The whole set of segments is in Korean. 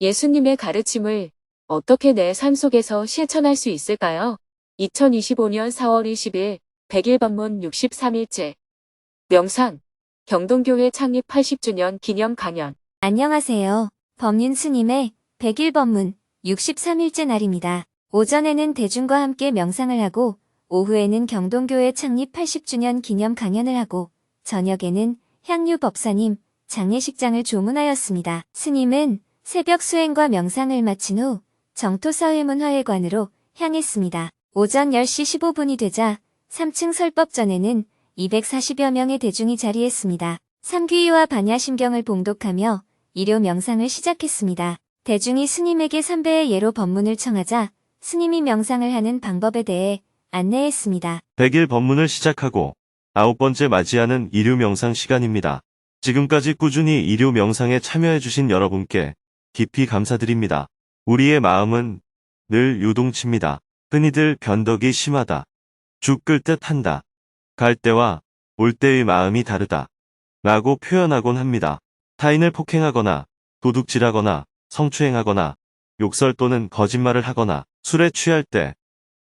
예수님의 가르침을 어떻게 내 삶 속에서 실천할 수 있을까요? 2025년 4월 20일 100일 방문 63일째 명상 경동교회 창립 80주년 기념 강연. 안녕하세요. 법륜 스님의 100일 법문 63일째 날입니다. 오전에는 대중과 함께 명상을 하고 오후에는 경동교회 창립 80주년 기념 강연을 하고 저녁에는 향유 법사님 장례식장을 조문하였습니다. 스님은 새벽 수행과 명상을 마친 후 정토사회문화회관으로 향했습니다. 오전 10시 15분이 되자 3층 설법전에는 240여 명의 대중이 자리했습니다. 삼귀와 반야심경을 봉독하며 일요 명상을 시작했습니다. 대중이 스님에게 삼배의 예로 법문을 청하자 스님이 명상을 하는 방법에 대해 안내했습니다. 100일 법문을 시작하고 9번째 맞이하는 일요 명상 시간입니다. 지금까지 꾸준히 일요 명상에 참여해주신 여러분께 깊이 감사드립니다. 우리의 마음은 늘 요동칩니다. 흔히들 변덕이 심하다. 죽 끌 듯 한다. 갈 때와 올 때의 마음이 다르다. 라고 표현하곤 합니다. 타인을 폭행하거나 도둑질하거나 성추행하거나 욕설 또는 거짓말을 하거나 술에 취할 때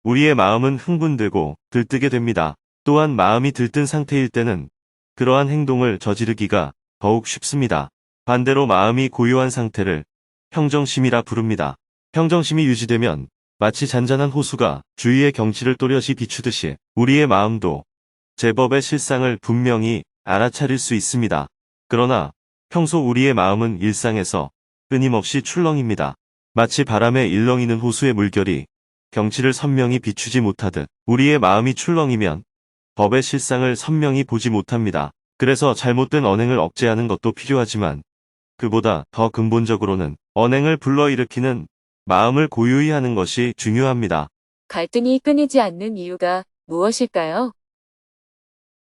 우리의 마음은 흥분되고 들뜨게 됩니다. 또한 마음이 들뜬 상태일 때는 그러한 행동을 저지르기가 더욱 쉽습니다. 반대로 마음이 고요한 상태를 평정심이라 부릅니다. 평정심이 유지되면 마치 잔잔한 호수가 주위의 경치를 또렷이 비추듯이 우리의 마음도 제법의 실상을 분명히 알아차릴 수 있습니다. 그러나 평소 우리의 마음은 일상에서 끊임없이 출렁입니다. 마치 바람에 일렁이는 호수의 물결이 경치를 선명히 비추지 못하듯 우리의 마음이 출렁이면 법의 실상을 선명히 보지 못합니다. 그래서 잘못된 언행을 억제하는 것도 필요하지만 그보다 더 근본적으로는 언행을 불러일으키는 마음을 고요히 하는 것이 중요합니다. 갈등이 끊이지 않는 이유가 무엇일까요?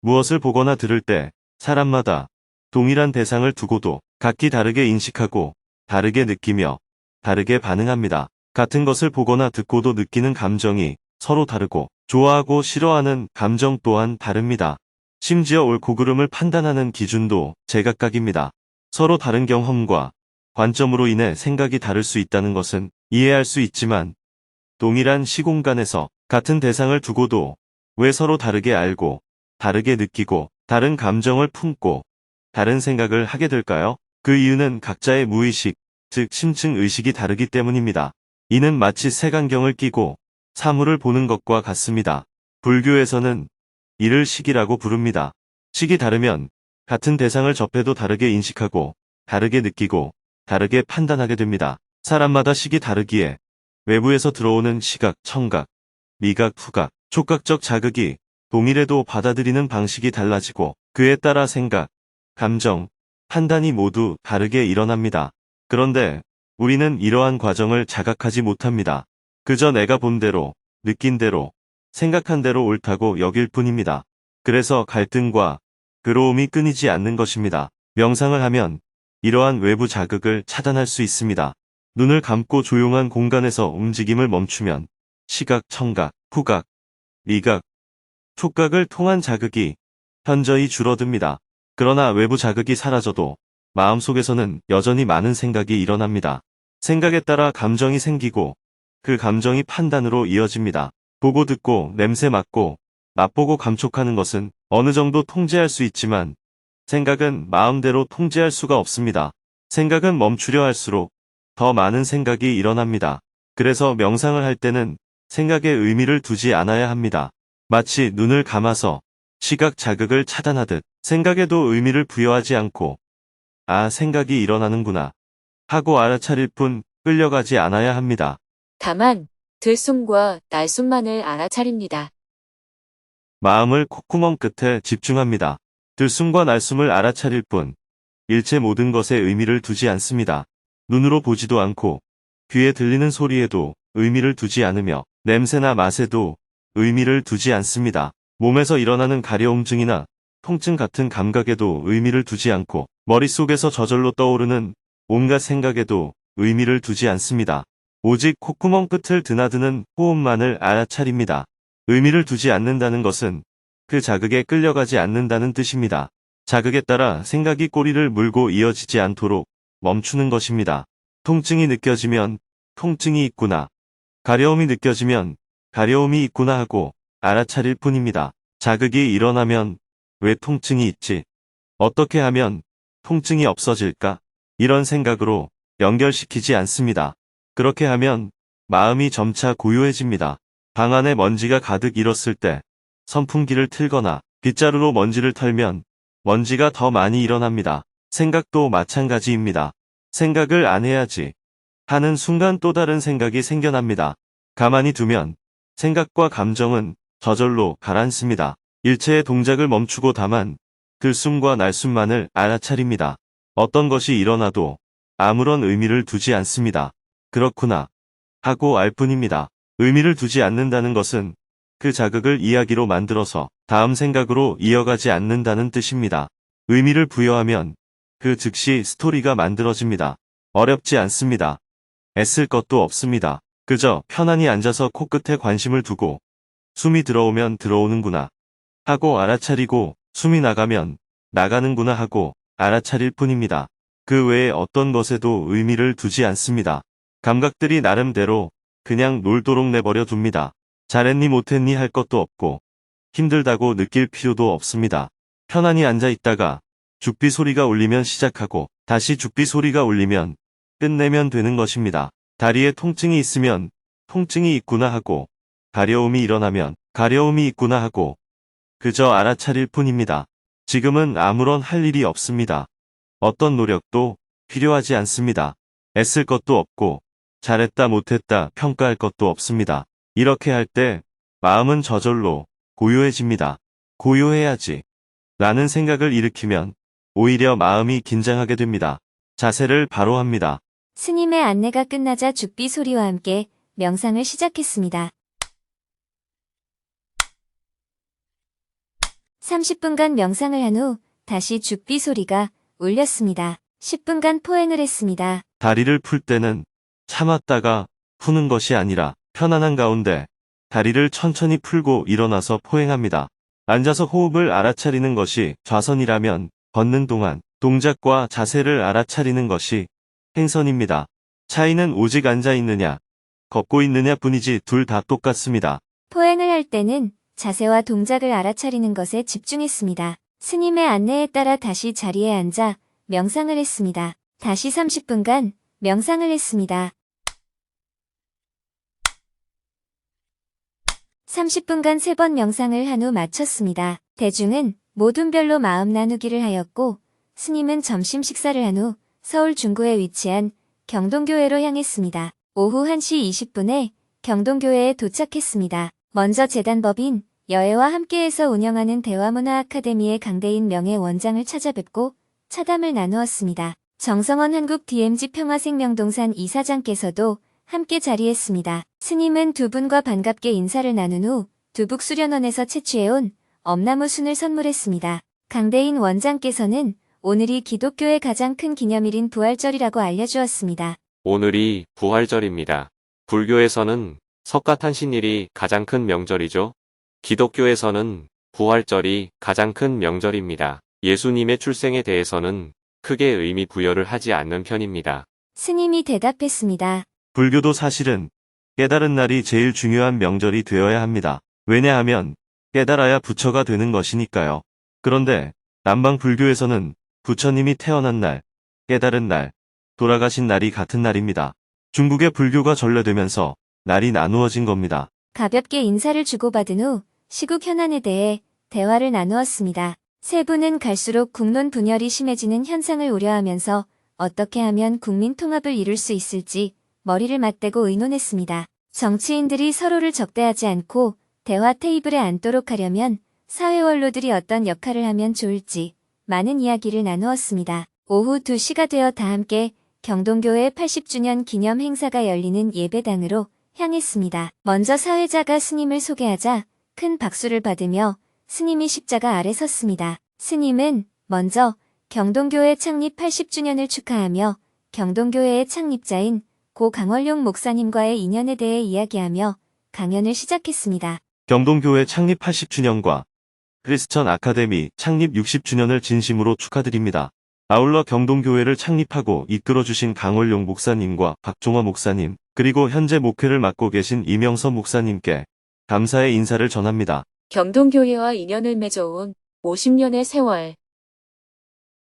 무엇을 보거나 들을 때 사람마다 동일한 대상을 두고도 각기 다르게 인식하고 다르게 느끼며 다르게 반응합니다. 같은 것을 보거나 듣고도 느끼는 감정이 서로 다르고 좋아하고 싫어하는 감정 또한 다릅니다. 심지어 옳고 그름을 판단하는 기준도 제각각입니다. 서로 다른 경험과 관점으로 인해 생각이 다를 수 있다는 것은 이해할 수 있지만 동일한 시공간에서 같은 대상을 두고도 왜 서로 다르게 알고 다르게 느끼고 다른 감정을 품고 다른 생각을 하게 될까요? 그 이유는 각자의 무의식, 즉 심층 의식이 다르기 때문입니다. 이는 마치 색안경을 끼고 사물을 보는 것과 같습니다. 불교에서는 이를 식이라고 부릅니다. 식이 다르면 같은 대상을 접해도 다르게 인식하고 다르게 느끼고 다르게 판단하게 됩니다. 사람마다 식이 다르기에 외부에서 들어오는 시각, 청각, 미각, 후각, 촉각적 자극이 동일해도 받아들이는 방식이 달라지고 그에 따라 생각, 감정, 판단이 모두 다르게 일어납니다. 그런데 우리는 이러한 과정을 자각하지 못합니다. 그저 내가 본 대로, 느낀 대로, 생각한 대로 옳다고 여길 뿐입니다. 그래서 갈등과 괴로움이 끊이지 않는 것입니다. 명상을 하면 이러한 외부 자극을 차단할 수 있습니다. 눈을 감고 조용한 공간에서 움직임을 멈추면 시각, 청각, 후각, 미각, 촉각을 통한 자극이 현저히 줄어듭니다. 그러나 외부 자극이 사라져도 마음속에서는 여전히 많은 생각이 일어납니다. 생각에 따라 감정이 생기고 그 감정이 판단으로 이어집니다. 보고 듣고 냄새 맡고 맛보고 감촉하는 것은 어느 정도 통제할 수 있지만 생각은 마음대로 통제할 수가 없습니다. 생각은 멈추려 할수록 더 많은 생각이 일어납니다. 그래서 명상을 할 때는 생각에 의미를 두지 않아야 합니다. 마치 눈을 감아서 시각 자극을 차단하듯 생각에도 의미를 부여하지 않고 아, 생각이 일어나는구나 하고 알아차릴 뿐 끌려가지 않아야 합니다. 다만 들숨과 날숨만을 알아차립니다. 마음을 콧구멍 끝에 집중합니다. 들숨과 날숨을 알아차릴 뿐 일체 모든 것에 의미를 두지 않습니다. 눈으로 보지도 않고 귀에 들리는 소리에도 의미를 두지 않으며 냄새나 맛에도 의미를 두지 않습니다. 몸에서 일어나는 가려움증이나 통증 같은 감각에도 의미를 두지 않고 머릿속에서 저절로 떠오르는 온갖 생각에도 의미를 두지 않습니다. 오직 콧구멍 끝을 드나드는 호흡만을 알아차립니다. 의미를 두지 않는다는 것은 그 자극에 끌려가지 않는다는 뜻입니다. 자극에 따라 생각이 꼬리를 물고 이어지지 않도록 멈추는 것입니다. 통증이 느껴지면 통증이 있구나. 가려움이 느껴지면 가려움이 있구나 하고 알아차릴 뿐입니다. 자극이 일어나면 왜 통증이 있지? 어떻게 하면 통증이 없어질까? 이런 생각으로 연결시키지 않습니다. 그렇게 하면 마음이 점차 고요해집니다. 방 안에 먼지가 가득 일었을 때 선풍기를 틀거나 빗자루로 먼지를 털면 먼지가 더 많이 일어납니다. 생각도 마찬가지입니다. 생각을 안 해야지 하는 순간 또 다른 생각이 생겨납니다. 가만히 두면 생각과 감정은 저절로 가라앉습니다. 일체의 동작을 멈추고 다만 들숨과 날숨만을 알아차립니다. 어떤 것이 일어나도 아무런 의미를 두지 않습니다. 그렇구나 하고 알 뿐입니다. 의미를 두지 않는다는 것은 그 자극을 이야기로 만들어서 다음 생각으로 이어가지 않는다는 뜻입니다. 의미를 부여하면 그 즉시 스토리가 만들어집니다. 어렵지 않습니다. 애쓸 것도 없습니다. 그저 편안히 앉아서 코끝에 관심을 두고 숨이 들어오면 들어오는구나 하고 알아차리고 숨이 나가면 나가는구나 하고 알아차릴 뿐입니다. 그 외에 어떤 것에도 의미를 두지 않습니다. 감각들이 나름대로 그냥 놀도록 내버려 둡니다. 잘했니 못했니 할 것도 없고 힘들다고 느낄 필요도 없습니다. 편안히 앉아 있다가 죽비 소리가 울리면 시작하고 다시 죽비 소리가 울리면 끝내면 되는 것입니다. 다리에 통증이 있으면 통증이 있구나 하고 가려움이 일어나면 가려움이 있구나 하고 그저 알아차릴 뿐입니다. 지금은 아무런 할 일이 없습니다. 어떤 노력도 필요하지 않습니다. 애쓸 것도 없고 잘했다 못했다 평가할 것도 없습니다. 이렇게 할 때 마음은 저절로 고요해집니다. 고요해야지 라는 생각을 일으키면 오히려 마음이 긴장하게 됩니다. 자세를 바로 합니다. 스님의 안내가 끝나자 죽비 소리와 함께 명상을 시작했습니다. 30분간 명상을 한 후 다시 죽비 소리가 울렸습니다. 10분간 포행을 했습니다. 다리를 풀 때는 참았다가 푸는 것이 아니라 편안한 가운데 다리를 천천히 풀고 일어나서 포행합니다. 앉아서 호흡을 알아차리는 것이 좌선이라면 걷는 동안 동작과 자세를 알아차리는 것이 행선입니다. 차이는 오직 앉아 있느냐, 걷고 있느냐 뿐이지 둘 다 똑같습니다. 포행을 할 때는 자세와 동작을 알아차리는 것에 집중했습니다. 스님의 안내에 따라 다시 자리에 앉아 명상을 했습니다. 다시 30분간 명상을 했습니다. 30분간 3번 명상을 한 후 마쳤습니다. 대중은 모든 별로 마음 나누기를 하였고 스님은 점심 식사를 한 후 서울 중구에 위치한 경동교회로 향했습니다. 오후 1시 20분에 경동교회에 도착했습니다. 먼저 재단법인 여애와 함께해서 운영하는 대화문화 아카데미의 강대인 명예 원장을 찾아뵙고 차담을 나누었습니다. 정성원 한국 DMZ 평화생명동산 이사장께서도 함께 자리했습니다. 스님은 두 분과 반갑게 인사를 나눈 후 두북수련원에서 채취해온 엄나무 순을 선물했습니다. 강대인 원장께서는 오늘이 기독교의 가장 큰 기념일인 부활절이라고 알려주었습니다. 오늘이 부활절입니다. 불교에서는 석가탄신일이 가장 큰 명절이죠. 기독교에서는 부활절이 가장 큰 명절입니다. 예수님의 출생에 대해서는 크게 의미 부여를 하지 않는 편입니다. 스님이 대답했습니다. 불교도 사실은 깨달은 날이 제일 중요한 명절이 되어야 합니다. 왜냐하면 깨달아야 부처가 되는 것이니까요. 그런데 남방 불교에서는 부처님이 태어난 날, 깨달은 날, 돌아가신 날이 같은 날입니다. 중국의 불교가 전래되면서 날이 나누어진 겁니다. 가볍게 인사를 주고받은 후 시국 현안에 대해 대화를 나누었습니다. 세 분은 갈수록 국론 분열이 심해지는 현상을 우려하면서 어떻게 하면 국민 통합을 이룰 수 있을지 머리를 맞대고 의논했습니다. 정치인들이 서로를 적대하지 않고 대화 테이블에 앉도록 하려면 사회 원로들이 어떤 역할을 하면 좋을지 많은 이야기를 나누었습니다. 오후 2시가 되어 다 함께 경동교회 80주년 기념 행사가 열리는 예배당으로 향했습니다. 먼저 사회자가 스님을 소개하자 큰 박수를 받으며 스님이 십자가 아래 섰습니다. 스님은 먼저 경동교회 창립 80주년을 축하하며 경동교회의 창립자인 고 강월용 목사님과의 인연에 대해 이야기하며 강연을 시작했습니다. 경동교회 창립 80주년과 크리스천 아카데미 창립 60주년을 진심으로 축하드립니다. 아울러 경동교회를 창립하고 이끌어주신 강월용 목사님과 박종화 목사님, 그리고 현재 목회를 맡고 계신 이명서 목사님께 감사의 인사를 전합니다. 경동교회와 인연을 맺어온 50년의 세월.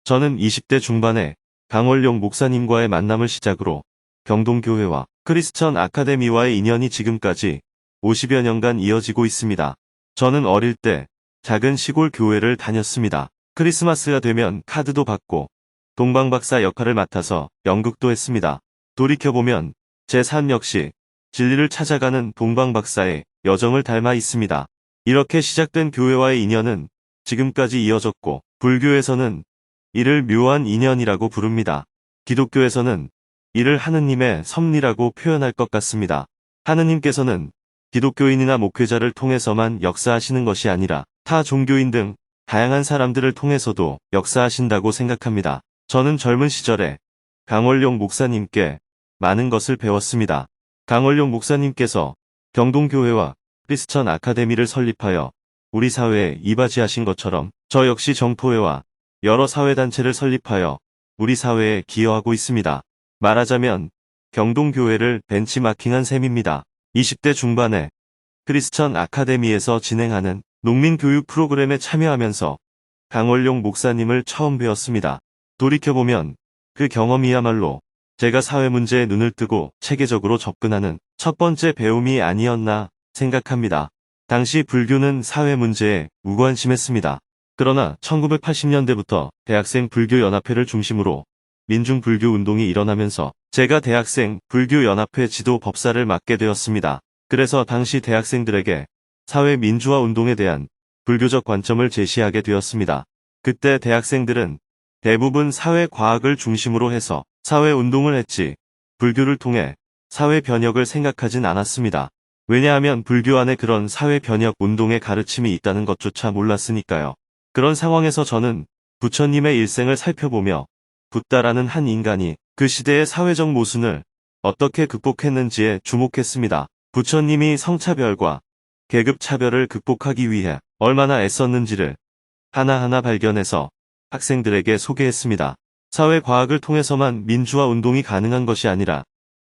저는 20대 중반에 강월용 목사님과의 만남을 시작으로 경동교회와 크리스천 아카데미와의 인연이 지금까지 50여 년간 이어지고 있습니다. 저는 어릴 때 작은 시골 교회를 다녔습니다. 크리스마스가 되면 카드도 받고 동방박사 역할을 맡아서 연극도 했습니다. 돌이켜보면 제 삶 역시 진리를 찾아가는 동방박사의 여정을 닮아 있습니다. 이렇게 시작된 교회와의 인연은 지금까지 이어졌고, 불교에서는 이를 묘한 인연이라고 부릅니다. 기독교에서는 이를 하느님의 섭리라고 표현할 것 같습니다. 하느님께서는 기독교인이나 목회자를 통해서만 역사하시는 것이 아니라 타 종교인 등 다양한 사람들을 통해서도 역사하신다고 생각합니다. 저는 젊은 시절에 강월용 목사님께 많은 것을 배웠습니다. 강월용 목사님께서 경동교회와 크리스천 아카데미를 설립하여 우리 사회에 이바지하신 것처럼 저 역시 정토회와 여러 사회단체를 설립하여 우리 사회에 기여하고 있습니다. 말하자면 경동교회를 벤치마킹한 셈입니다. 20대 중반에 크리스천 아카데미에서 진행하는 농민교육 프로그램에 참여하면서 강월용 목사님을 처음 배웠습니다. 돌이켜보면 그 경험이야말로 제가 사회 문제에 눈을 뜨고 체계적으로 접근하는 첫 번째 배움이 아니었나 생각합니다. 당시 불교는 사회 문제에 무관심했습니다. 그러나 1980년대부터 대학생 불교연합회를 중심으로 민중불교 운동이 일어나면서 제가 대학생 불교연합회 지도 법사를 맡게 되었습니다. 그래서 당시 대학생들에게 사회 민주화 운동에 대한 불교적 관점을 제시하게 되었습니다. 그때 대학생들은 대부분 사회과학을 중심으로 해서 사회운동을 했지 불교를 통해 사회 변혁을 생각하진 않았습니다. 왜냐하면 불교 안에 그런 사회 변혁 운동의 가르침이 있다는 것조차 몰랐으니까요. 그런 상황에서 저는 부처님의 일생을 살펴보며 붓다라는 한 인간이 그 시대의 사회적 모순을 어떻게 극복했는지에 주목했습니다. 부처님이 성차별과 계급차별을 극복하기 위해 얼마나 애썼는지를 하나하나 발견해서 학생들에게 소개했습니다. 사회과학을 통해서만 민주화 운동이 가능한 것이 아니라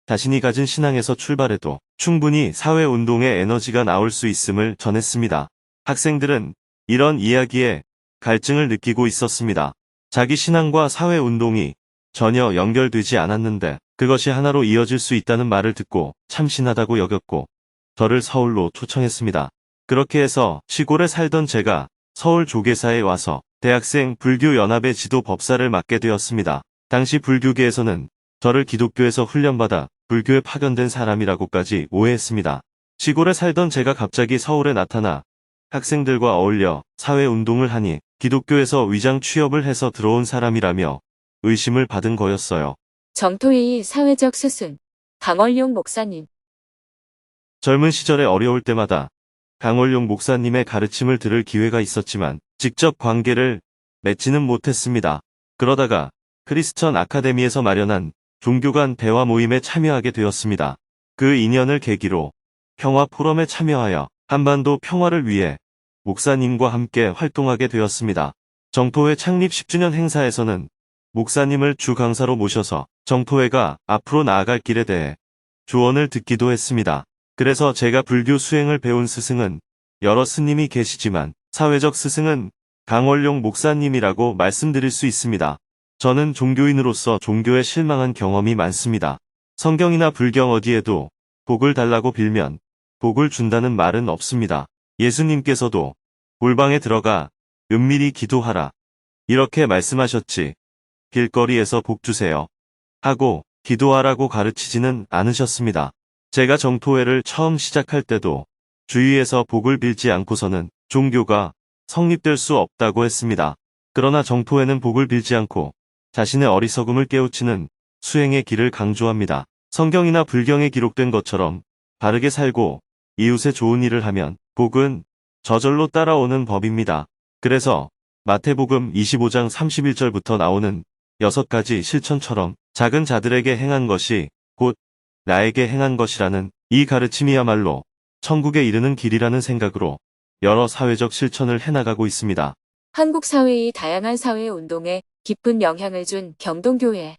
자신이 가진 신앙에서 출발해도 충분히 사회운동의 에너지가 나올 수 있음을 전했습니다. 학생들은 이런 이야기에 갈증을 느끼고 있었습니다. 자기 신앙과 사회운동이 전혀 연결되지 않았는데 그것이 하나로 이어질 수 있다는 말을 듣고 참신하다고 여겼고 저를 서울로 초청했습니다. 그렇게 해서 시골에 살던 제가 서울 조계사에 와서 대학생 불교연합의 지도 법사를 맡게 되었습니다. 당시 불교계에서는 저를 기독교에서 훈련받아 불교에 파견된 사람이라고까지 오해했습니다. 시골에 살던 제가 갑자기 서울에 나타나 학생들과 어울려 사회운동을 하니 기독교에서 위장 취업을 해서 들어온 사람이라며 의심을 받은 거였어요. 정토회의 사회적 스승. 강월용 목사님. 젊은 시절에 어려울 때마다 강월용 목사님의 가르침을 들을 기회가 있었지만 직접 관계를 맺지는 못했습니다. 그러다가 크리스천 아카데미에서 마련한 종교 간 대화 모임에 참여하게 되었습니다. 그 인연을 계기로 평화 포럼에 참여하여 한반도 평화를 위해 목사님과 함께 활동하게 되었습니다. 정토회 창립 10주년 행사에서는 목사님을 주 강사로 모셔서 정토회가 앞으로 나아갈 길에 대해 조언을 듣기도 했습니다. 그래서 제가 불교 수행을 배운 스승은 여러 스님이 계시지만 사회적 스승은 강월용 목사님이라고 말씀드릴 수 있습니다. 저는 종교인으로서 종교에 실망한 경험이 많습니다. 성경이나 불경 어디에도 복을 달라고 빌면 복을 준다는 말은 없습니다. 예수님께서도 골방에 들어가 은밀히 기도하라 이렇게 말씀하셨지 길거리에서 복 주세요 하고 기도하라고 가르치지는 않으셨습니다. 제가 정토회를 처음 시작할 때도 주위에서 복을 빌지 않고서는 종교가 성립될 수 없다고 했습니다. 그러나 정토회는 복을 빌지 않고 자신의 어리석음을 깨우치는 수행의 길을 강조합니다. 성경이나 불경에 기록된 것처럼 바르게 살고 이웃에 좋은 일을 하면 복은 저절로 따라오는 법입니다. 그래서 마태복음 25장 31절부터 나오는 6가지 실천처럼 작은 자들에게 행한 것이 곧 나에게 행한 것이라는 이 가르침이야말로 천국에 이르는 길이라는 생각으로 여러 사회적 실천을 해나가고 있습니다. 한국 사회의 다양한 사회 운동에 깊은 영향을 준 경동교회.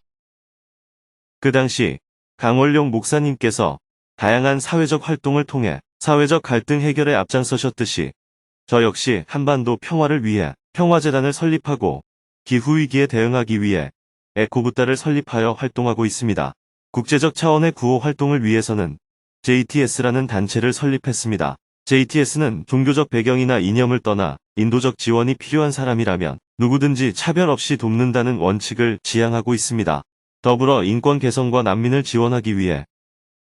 그 당시 강원룡 목사님께서 다양한 사회적 활동을 통해 사회적 갈등 해결에 앞장서셨듯이 저 역시 한반도 평화를 위해 평화재단을 설립하고 기후위기에 대응하기 위해 에코부다를 설립하여 활동하고 있습니다. 국제적 차원의 구호 활동을 위해서는 JTS라는 단체를 설립했습니다. JTS는 종교적 배경이나 이념을 떠나 인도적 지원이 필요한 사람이라면 누구든지 차별 없이 돕는다는 원칙을 지향하고 있습니다. 더불어 인권 개선과 난민을 지원하기 위해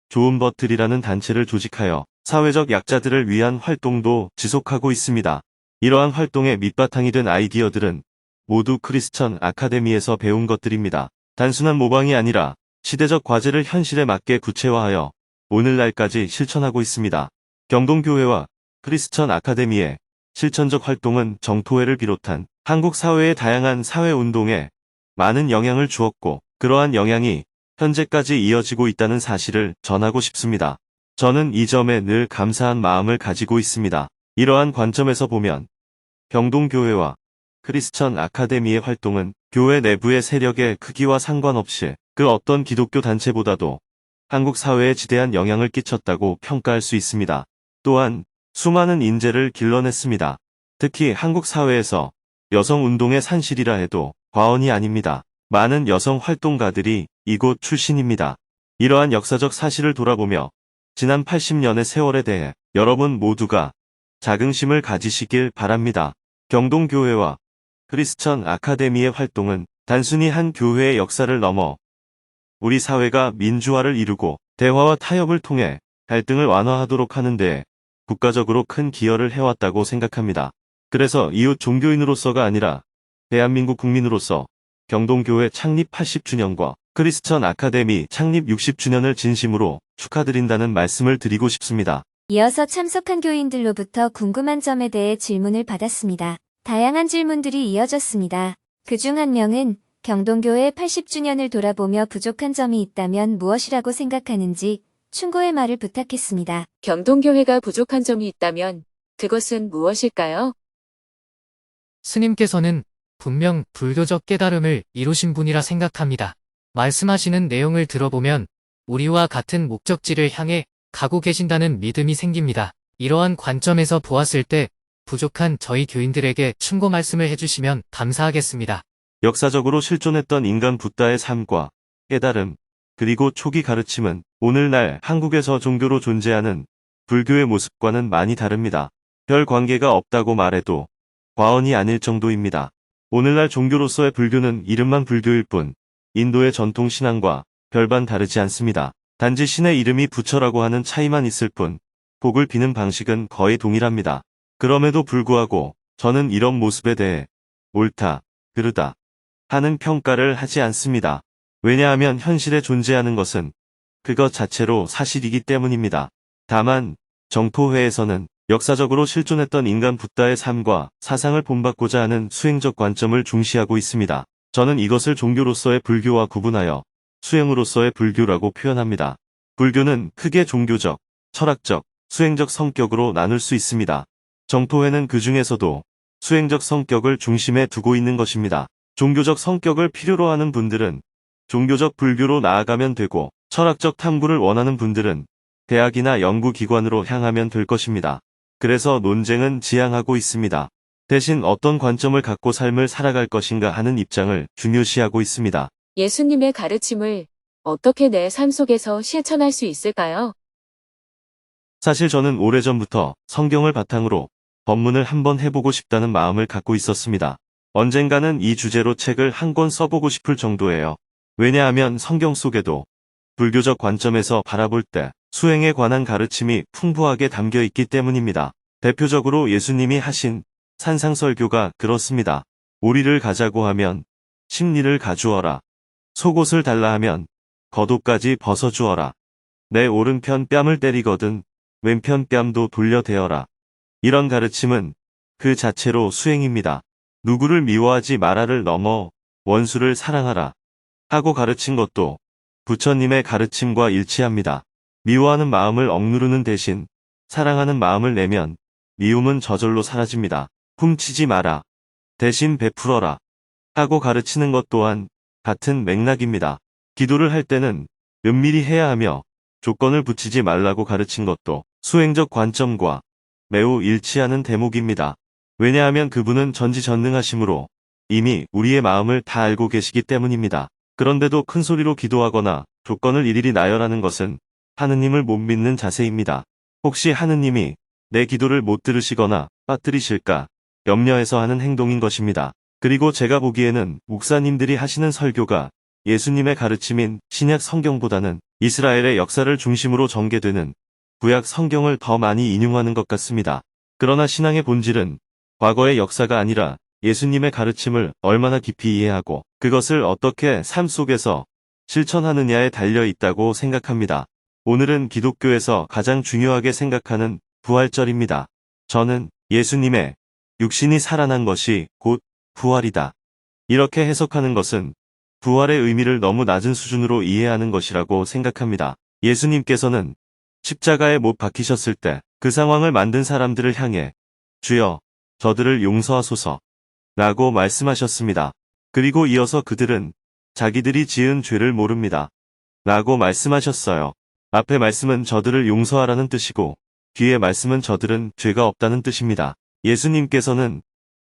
좋은 버틀이라는 단체를 조직하여 사회적 약자들을 위한 활동도 지속하고 있습니다. 이러한 활동의 밑바탕이 된 아이디어들은 모두 크리스천 아카데미에서 배운 것들입니다. 단순한 모방이 아니라 시대적 과제를 현실에 맞게 구체화하여 오늘날까지 실천하고 있습니다. 경동교회와 크리스천 아카데미의 실천적 활동은 정토회를 비롯한 한국 사회의 다양한 사회운동에 많은 영향을 주었고 그러한 영향이 현재까지 이어지고 있다는 사실을 전하고 싶습니다. 저는 이 점에 늘 감사한 마음을 가지고 있습니다. 이러한 관점에서 보면 경동교회와 크리스천 아카데미의 활동은 교회 내부의 세력의 크기와 상관없이 그 어떤 기독교 단체보다도 한국 사회에 지대한 영향을 끼쳤다고 평가할 수 있습니다. 또한 수많은 인재를 길러냈습니다. 특히 한국 사회에서 여성운동의 산실이라 해도 과언이 아닙니다. 많은 여성 활동가들이 이곳 출신입니다. 이러한 역사적 사실을 돌아보며 지난 80년의 세월에 대해 여러분 모두가 자긍심을 가지시길 바랍니다. 경동교회와 크리스천 아카데미의 활동은 단순히 한 교회의 역사를 넘어 우리 사회가 민주화를 이루고 대화와 타협을 통해 갈등을 완화하도록 하는 데 국가적으로 큰 기여를 해왔다고 생각합니다. 그래서 이웃 종교인으로서가 아니라 대한민국 국민으로서 경동교회 창립 80주년과 크리스천 아카데미 창립 60주년을 진심으로 축하드린다는 말씀을 드리고 싶습니다. 이어서 참석한 교인들로부터 궁금한 점에 대해 질문을 받았습니다. 다양한 질문들이 이어졌습니다. 그중 한 명은 경동교회 80주년을 돌아보며 부족한 점이 있다면 무엇이라고 생각하는지 충고의 말을 부탁했습니다. 경동교회가 부족한 점이 있다면 그것은 무엇일까요? 스님께서는 분명 불교적 깨달음을 이루신 분이라 생각합니다. 말씀하시는 내용을 들어보면 우리와 같은 목적지를 향해 가고 계신다는 믿음이 생깁니다. 이러한 관점에서 보았을 때 부족한 저희 교인들에게 충고 말씀을 해주시면 감사하겠습니다. 역사적으로 실존했던 인간 붓다의 삶과 깨달음, 그리고 초기 가르침은 오늘날 한국에서 종교로 존재하는 불교의 모습과는 많이 다릅니다. 별 관계가 없다고 말해도 과언이 아닐 정도입니다. 오늘날 종교로서의 불교는 이름만 불교일 뿐 인도의 전통 신앙과 별반 다르지 않습니다. 단지 신의 이름이 부처라고 하는 차이만 있을 뿐 복을 비는 방식은 거의 동일합니다. 그럼에도 불구하고 저는 이런 모습에 대해 옳다, 그르다 하는 평가를 하지 않습니다. 왜냐하면 현실에 존재하는 것은 그것 자체로 사실이기 때문입니다. 다만 정토회에서는 역사적으로 실존했던 인간 붓다의 삶과 사상을 본받고자 하는 수행적 관점을 중시하고 있습니다. 저는 이것을 종교로서의 불교와 구분하여 수행으로서의 불교라고 표현합니다. 불교는 크게 종교적, 철학적, 수행적 성격으로 나눌 수 있습니다. 정토회는 그 중에서도 수행적 성격을 중심에 두고 있는 것입니다. 종교적 성격을 필요로 하는 분들은 종교적 불교로 나아가면 되고 철학적 탐구를 원하는 분들은 대학이나 연구기관으로 향하면 될 것입니다. 그래서 논쟁은 지향하고 있습니다. 대신 어떤 관점을 갖고 삶을 살아갈 것인가 하는 입장을 중요시하고 있습니다. 예수님의 가르침을 어떻게 내 삶 속에서 실천할 수 있을까요? 사실 저는 오래전부터 성경을 바탕으로 법문을 한번 해보고 싶다는 마음을 갖고 있었습니다. 언젠가는 이 주제로 책을 한 권 써보고 싶을 정도예요. 왜냐하면 성경 속에도 불교적 관점에서 바라볼 때 수행에 관한 가르침이 풍부하게 담겨 있기 때문입니다. 대표적으로 예수님이 하신 산상설교가 그렇습니다. 오리를 가자고 하면 십리를 가주어라. 속옷을 달라 하면 겉옷까지 벗어주어라. 내 오른편 뺨을 때리거든 왼편 뺨도 돌려대어라. 이런 가르침은 그 자체로 수행입니다. 누구를 미워하지 마라를 넘어 원수를 사랑하라 하고 가르친 것도 부처님의 가르침과 일치합니다. 미워하는 마음을 억누르는 대신 사랑하는 마음을 내면 미움은 저절로 사라집니다. 훔치지 마라. 대신 베풀어라. 하고 가르치는 것 또한 같은 맥락입니다. 기도를 할 때는 은밀히 해야 하며 조건을 붙이지 말라고 가르친 것도 수행적 관점과 매우 일치하는 대목입니다. 왜냐하면 그분은 전지전능하심으로 이미 우리의 마음을 다 알고 계시기 때문입니다. 그런데도 큰 소리로 기도하거나 조건을 일일이 나열하는 것은 하느님을 못 믿는 자세입니다. 혹시 하느님이 내 기도를 못 들으시거나 빠뜨리실까 염려해서 하는 행동인 것입니다. 그리고 제가 보기에는 목사님들이 하시는 설교가 예수님의 가르침인 신약 성경보다는 이스라엘의 역사를 중심으로 전개되는 구약 성경을 더 많이 인용하는 것 같습니다. 그러나 신앙의 본질은 과거의 역사가 아니라 예수님의 가르침을 얼마나 깊이 이해하고 그것을 어떻게 삶 속에서 실천하느냐에 달려 있다고 생각합니다. 오늘은 기독교에서 가장 중요하게 생각하는 부활절입니다. 저는 예수님의 육신이 살아난 것이 곧 부활이다. 이렇게 해석하는 것은 부활의 의미를 너무 낮은 수준으로 이해하는 것이라고 생각합니다. 예수님께서는 십자가에 못 박히셨을 때 그 상황을 만든 사람들을 향해 주여, 저들을 용서하소서 라고 말씀하셨습니다. 그리고 이어서 그들은 자기들이 지은 죄를 모릅니다. 라고 말씀하셨어요. 앞의 말씀은 저들을 용서하라는 뜻이고 뒤의 말씀은 저들은 죄가 없다는 뜻입니다. 예수님께서는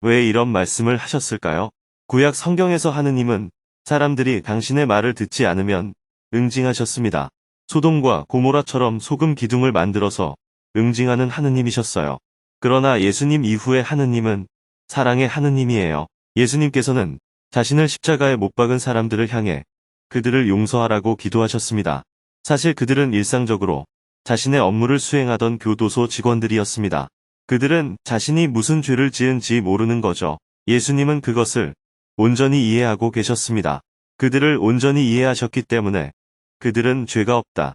왜 이런 말씀을 하셨을까요? 구약 성경에서 하느님은 사람들이 당신의 말을 듣지 않으면 응징하셨습니다. 소돔과 고모라처럼 소금 기둥을 만들어서 응징하는 하느님이셨어요. 그러나 예수님 이후의 하느님은 사랑의 하느님이에요. 예수님께서는 자신을 십자가에 못 박은 사람들을 향해 그들을 용서하라고 기도하셨습니다. 사실 그들은 일상적으로 자신의 업무를 수행하던 교도소 직원들이었습니다. 그들은 자신이 무슨 죄를 지은지 모르는 거죠. 예수님은 그것을 온전히 이해하고 계셨습니다. 그들을 온전히 이해하셨기 때문에 그들은 죄가 없다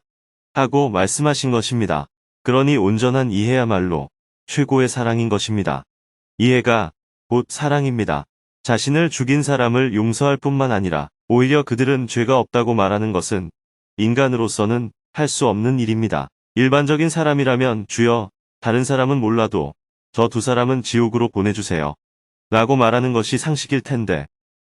하고 말씀하신 것입니다. 그러니 온전한 이해야말로 최고의 사랑인 것입니다. 이해가 곧 사랑입니다. 자신을 죽인 사람을 용서할 뿐만 아니라 오히려 그들은 죄가 없다고 말하는 것은 인간으로서는 할 수 없는 일입니다. 일반적인 사람이라면 주여, 다른 사람은 몰라도 저 두 사람은 지옥으로 보내주세요 라고 말하는 것이 상식일 텐데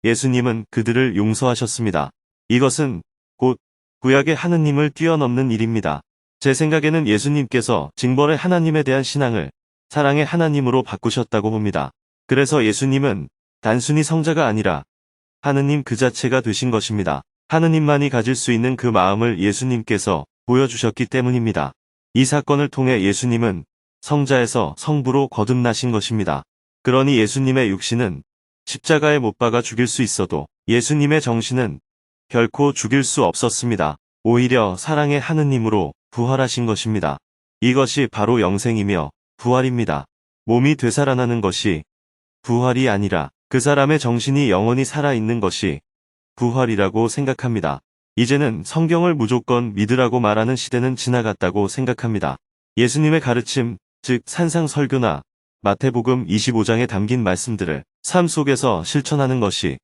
예수님은 그들을 용서하셨습니다. 이것은 곧 구약의 하느님을 뛰어넘는 일입니다. 제 생각에는 예수님께서 징벌의 하나님에 대한 신앙을 사랑의 하나님으로 바꾸셨다고 봅니다. 그래서 예수님은 단순히 성자가 아니라 하느님 그 자체가 되신 것입니다. 하느님만이 가질 수 있는 그 마음을 예수님께서 보여주셨기 때문입니다. 이 사건을 통해 예수님은 성자에서 성부로 거듭나신 것입니다. 그러니 예수님의 육신은 십자가에 못 박아 죽일 수 있어도 예수님의 정신은 결코 죽일 수 없었습니다. 오히려 사랑의 하느님으로 부활하신 것입니다. 이것이 바로 영생이며 부활입니다. 몸이 되살아나는 것이 부활이 아니라 그 사람의 정신이 영원히 살아있는 것이 부활이라고 생각합니다. 이제는 성경을 무조건 믿으라고 말하는 시대는 지나갔다고 생각합니다. 예수님의 가르침, 즉 산상설교나 마태복음 25장에 담긴 말씀들을 삶 속에서 실천하는 것이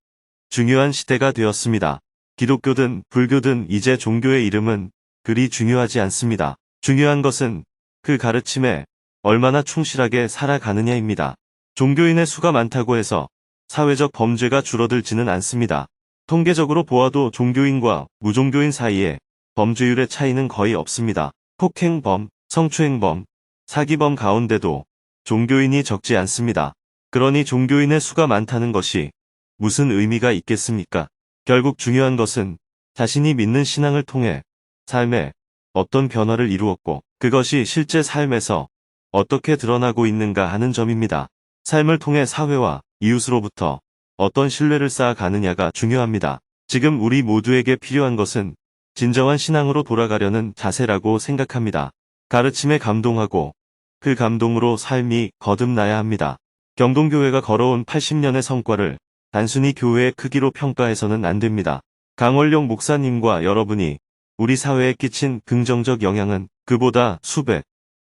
중요한 시대가 되었습니다. 기독교든 불교든 이제 종교의 이름은 그리 중요하지 않습니다. 중요한 것은 그 가르침에 얼마나 충실하게 살아가느냐입니다. 종교인의 수가 많다고 해서 사회적 범죄가 줄어들지는 않습니다. 통계적으로 보아도 종교인과 무종교인 사이에 범죄율의 차이는 거의 없습니다. 폭행범, 성추행범, 사기범 가운데도 종교인이 적지 않습니다. 그러니 종교인의 수가 많다는 것이 무슨 의미가 있겠습니까? 결국 중요한 것은 자신이 믿는 신앙을 통해 삶에 어떤 변화를 이루었고 그것이 실제 삶에서 어떻게 드러나고 있는가 하는 점입니다. 삶을 통해 사회와 이웃으로부터 어떤 신뢰를 쌓아가느냐가 중요합니다. 지금 우리 모두에게 필요한 것은 진정한 신앙으로 돌아가려는 자세라고 생각합니다. 가르침에 감동하고 그 감동으로 삶이 거듭나야 합니다. 경동교회가 걸어온 80년의 성과를 단순히 교회의 크기로 평가해서는 안 됩니다. 강원룡 목사님과 여러분이 우리 사회에 끼친 긍정적 영향은 그보다 수백,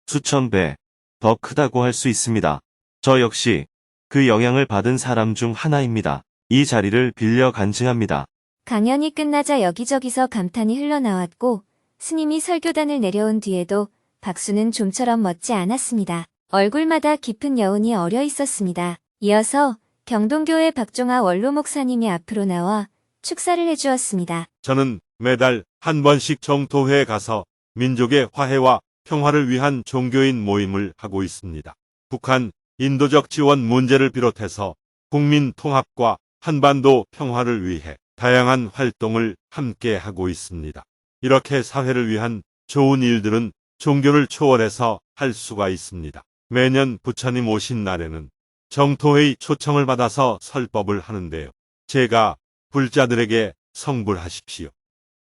수천 배 더 크다고 할 수 있습니다. 저 역시 그 영향을 받은 사람 중 하나입니다. 이 자리를 빌려 간증합니다. 강연이 끝나자 여기저기서 감탄이 흘러나왔고 스님이 설교단을 내려온 뒤에도 박수는 좀처럼 멎지 않았습니다. 얼굴마다 깊은 여운이 어려 있었습니다. 이어서 경동교회 박종화 원로 목사님이 앞으로 나와 축사를 해주었습니다. 저는 매달 한 번씩 정토회에 가서 민족의 화해와 평화를 위한 종교인 모임을 하고 있습니다. 북한 인도적 지원 문제를 비롯해서 국민 통합과 한반도 평화를 위해 다양한 활동을 함께 하고 있습니다. 이렇게 사회를 위한 좋은 일들은 종교를 초월해서 할 수가 있습니다. 매년 부처님 오신 날에는 정토회의 초청을 받아서 설법을 하는데요. 제가 불자들에게 성불하십시오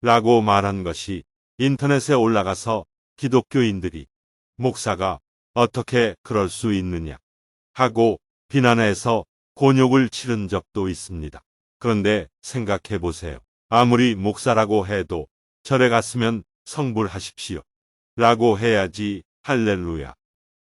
라고 말한 것이 인터넷에 올라가서 기독교인들이 목사가 어떻게 그럴 수 있느냐 하고 비난해서 곤욕을 치른 적도 있습니다. 그런데 생각해 보세요. 아무리 목사라고 해도 절에 갔으면 성불하십시오 라고 해야지 할렐루야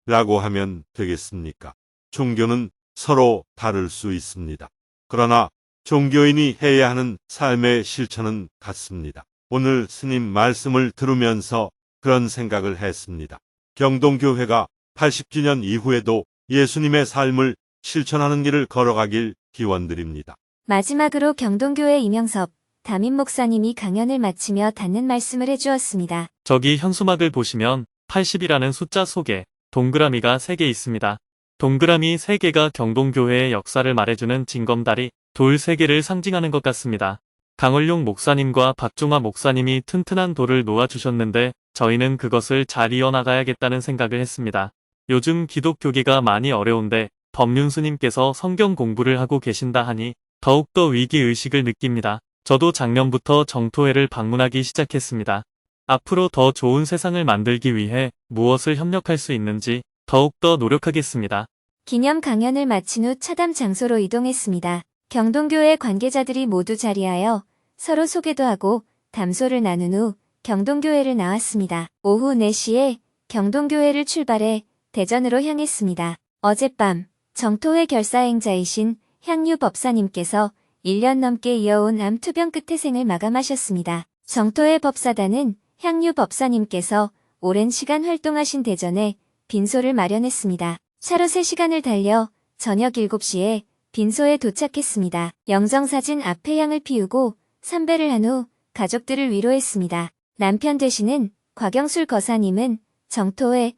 라고 하면 되겠습니까? 종교는 서로 다를 수 있습니다. 그러나 종교인이 해야 하는 삶의 실천은 같습니다. 오늘 스님 말씀을 들으면서 그런 생각을 했습니다. 경동교회가 80주년 이후에도 예수님의 삶을 실천하는 길을 걸어가길 기원드립니다. 마지막으로 경동교회 이명섭 담임 목사님이 강연을 마치며 닿는 말씀을 해주었습니다. 저기 현수막을 보시면 80이라는 숫자 속에 동그라미가 3개 있습니다. 동그라미 3개가 경동교회의 역사를 말해주는 징검다리, 돌 3개를 상징하는 것 같습니다. 강원룡 목사님과 박종화 목사님이 튼튼한 돌을 놓아주셨는데 저희는 그것을 잘 이어나가야겠다는 생각을 했습니다. 요즘 기독교계가 많이 어려운데 법륜 스님께서 성경 공부를 하고 계신다 하니 더욱더 위기의식을 느낍니다. 저도 작년부터 정토회를 방문하기 시작했습니다. 앞으로 더 좋은 세상을 만들기 위해 무엇을 협력할 수 있는지 더욱더 노력하겠습니다. 기념 강연을 마친 후 차담 장소로 이동했습니다. 경동교회 관계자들이 모두 자리하여 서로 소개도 하고 담소를 나눈 후 경동교회를 나왔습니다. 오후 4시에 경동교회를 출발해 대전으로 향했습니다. 어젯밤 정토회 결사행자이신 향유 법사님께서 1년 넘게 이어온 암 투병 끝에 생을 마감하셨습니다. 정토회 법사단은 향유 법사님께서 오랜 시간 활동하신 대전에 빈소를 마련했습니다. 차로 3시간을 달려 저녁 7시에 빈소에 도착했습니다. 영정사진 앞에 향을 피우고 삼배를 한 후 가족들을 위로했습니다. 남편 되시는 곽영술 거사님은 정토회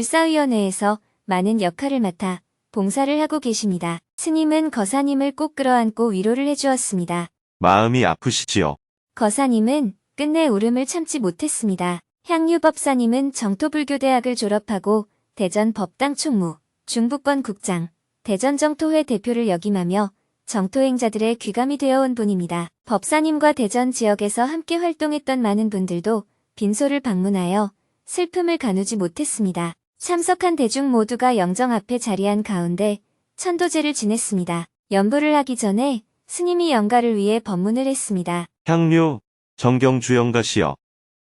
불사위원회에서 많은 역할을 맡아 봉사를 하고 계십니다. 스님은 거사님을 꼭 끌어안고 위로를 해주었습니다. 마음이 아프시지요. 거사님은 끝내 울음을 참지 못했습니다. 향유법사님은 정토불교대학을 졸업하고 대전 법당 총무, 중부권 국장, 대전정토회 대표를 역임하며 정토행자들의 귀감이 되어온 분입니다. 법사님과 대전 지역에서 함께 활동했던 많은 분들도 빈소를 방문하여 슬픔을 가누지 못했습니다. 참석한 대중 모두가 영정 앞에 자리한 가운데 천도제를 지냈습니다. 연부를 하기 전에 스님이 영가를 위해 법문을 했습니다. 향료, 정경주 영가시여.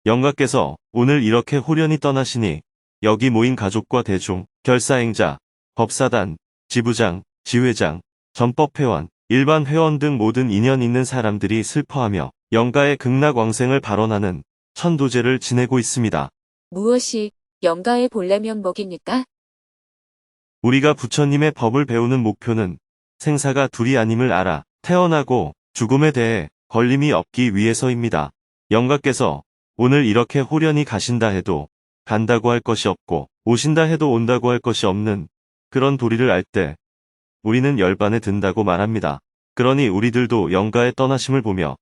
영가께서 오늘 이렇게 홀연히 떠나시니 여기 모인 가족과 대중, 결사행자, 법사단, 지부장, 지회장, 전법회원, 일반 회원 등 모든 인연 있는 사람들이 슬퍼하며 영가의 극락왕생을 발언하는 천도제를 지내고 있습니다. 무엇이 영가의 본래 면목입니까? 우리가 부처님의 법을 배우는 목표는 생사가 둘이 아님을 알아 태어나고 죽음에 대해 걸림이 없기 위해서입니다. 영가께서 오늘 이렇게 홀연히 가신다 해도 간다고 할 것이 없고 오신다 해도 온다고 할 것이 없는 그런 도리를 알 때 우리는 열반에 든다고 말합니다. 그러니 우리들도 영가의 떠나심을 보며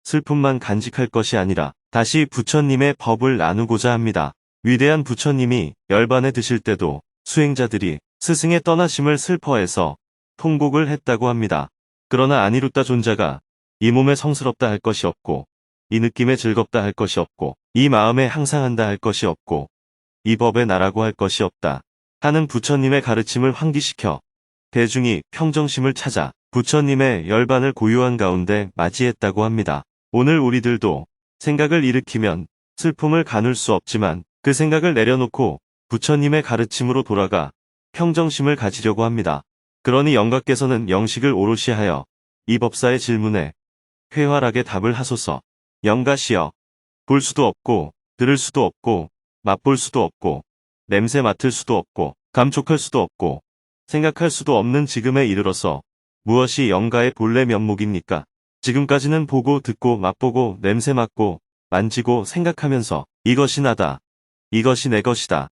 슬픔만 간직할 것이 아니라 다시 부처님의 법을 나누고자 합니다. 위대한 부처님이 열반에 드실 때도 수행자들이 스승의 떠나심을 슬퍼해서 통곡을 했다고 합니다. 그러나 아니루따 존자가 이 몸에 성스럽다 할 것이 없고 이 느낌에 즐겁다 할 것이 없고 이 마음에 항상한다 할 것이 없고 이 법에 나라고 할 것이 없다 하는 부처님의 가르침을 환기시켜 대중이 평정심을 찾아 부처님의 열반을 고요한 가운데 맞이했다고 합니다. 오늘 우리들도 생각을 일으키면 슬픔을 가눌 수 없지만 그 생각을 내려놓고 부처님의 가르침으로 돌아가 평정심을 가지려고 합니다. 그러니 영가께서는 영식을 오롯이 하여 이 법사의 질문에 쾌활하게 답을 하소서. 영가시여, 볼 수도 없고, 들을 수도 없고, 맛볼 수도 없고, 냄새 맡을 수도 없고, 감촉할 수도 없고, 생각할 수도 없는 지금에 이르러서 무엇이 영가의 본래 면목입니까? 지금까지는 보고 듣고 맛보고 냄새 맡고 만지고 생각하면서 이것이 나다. 이것이 내 것이다.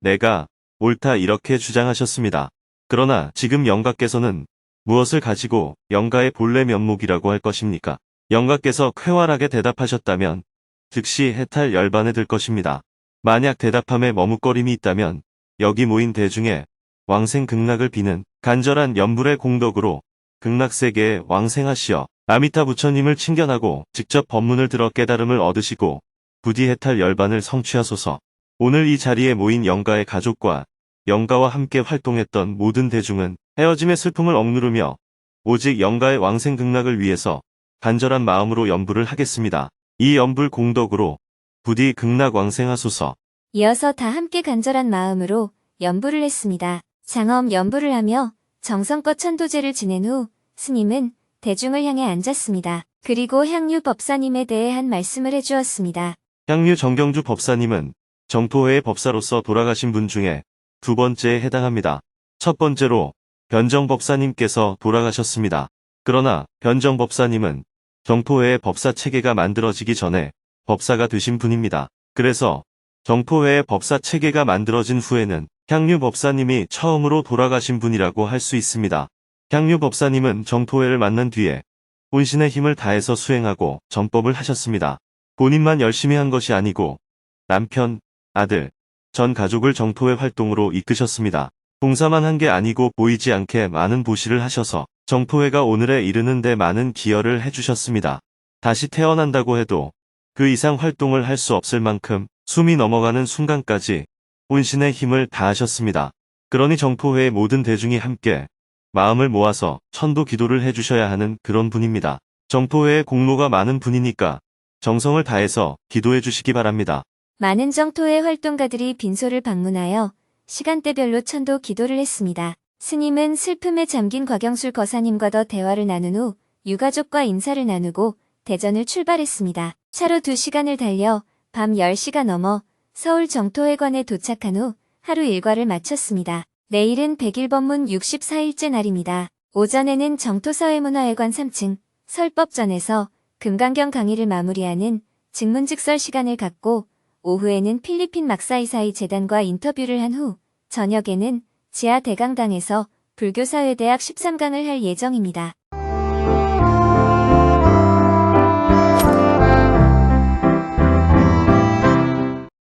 내가 옳다 이렇게 주장하셨습니다. 그러나 지금 영가께서는 무엇을 가지고 영가의 본래 면목이라고 할 것입니까? 영가께서 쾌활하게 대답하셨다면 즉시 해탈 열반에 들 것입니다. 만약 대답함에 머뭇거림이 있다면 여기 모인 대중의 왕생 극락을 비는 간절한 연불의 공덕으로 극락세계에 왕생하시어 아미타 부처님을 칭견하고 직접 법문을 들어 깨달음을 얻으시고 부디 해탈 열반을 성취하소서. 오늘 이 자리에 모인 영가의 가족과 영가와 함께 활동했던 모든 대중은 헤어짐의 슬픔을 억누르며 오직 영가의 왕생 극락을 위해서 간절한 마음으로 연불을 하겠습니다. 이 연불 공덕으로 부디 극락 왕생하소서. 이어서 다 함께 간절한 마음으로 연불을 했습니다. 장엄 연불을 하며 정성껏 천도제를 지낸 후 스님은 대중을 향해 앉았습니다. 그리고 향유 법사님에 대해 한 말씀을 해주었습니다. 향유 정경주 법사님은 정토회의 법사로서 돌아가신 분 중에 두 번째에 해당합니다. 첫 번째로 변정 법사님께서 돌아가셨습니다. 그러나 변정 법사님은 정토회의 법사 체계가 만들어지기 전에 법사가 되신 분입니다. 그래서 정토회의 법사 체계가 만들어진 후에는 향유 법사님이 처음으로 돌아가신 분이라고 할 수 있습니다. 향유 법사님은 정토회를 만난 뒤에 혼신의 힘을 다해서 수행하고 전법을 하셨습니다. 본인만 열심히 한 것이 아니고 남편, 아들, 전 가족을 정토회 활동으로 이끄셨습니다. 봉사만 한 게 아니고 보이지 않게 많은 보시를 하셔서 정토회가 오늘에 이르는 데 많은 기여를 해주셨습니다. 다시 태어난다고 해도 그 이상 활동을 할 수 없을 만큼 숨이 넘어가는 순간까지 혼신의 힘을 다하셨습니다. 그러니 정토회의 모든 대중이 함께 마음을 모아서 천도 기도를 해주셔야 하는 그런 분입니다. 정토회의 공로가 많은 분이니까 정성을 다해서 기도해 주시기 바랍니다. 많은 정토회 활동가들이 빈소를 방문하여 시간대별로 천도 기도를 했습니다. 스님은 슬픔에 잠긴 곽영술 거사님과 더 대화를 나눈 후 유가족과 인사를 나누고 대전을 출발했습니다. 차로 2시간을 달려 밤 10시가 넘어 서울 정토회관에 도착한 후 하루 일과를 마쳤습니다. 내일은 100일 법문 64일째 날입니다. 오전에는 정토사회문화회관 3층 설법전에서 금강경 강의를 마무리하는 증문즉설 시간을 갖고 오후에는 필리핀 막사이사이 재단과 인터뷰를 한 후 저녁에는 지하 대강당에서 불교사회대학 13강을 할 예정입니다.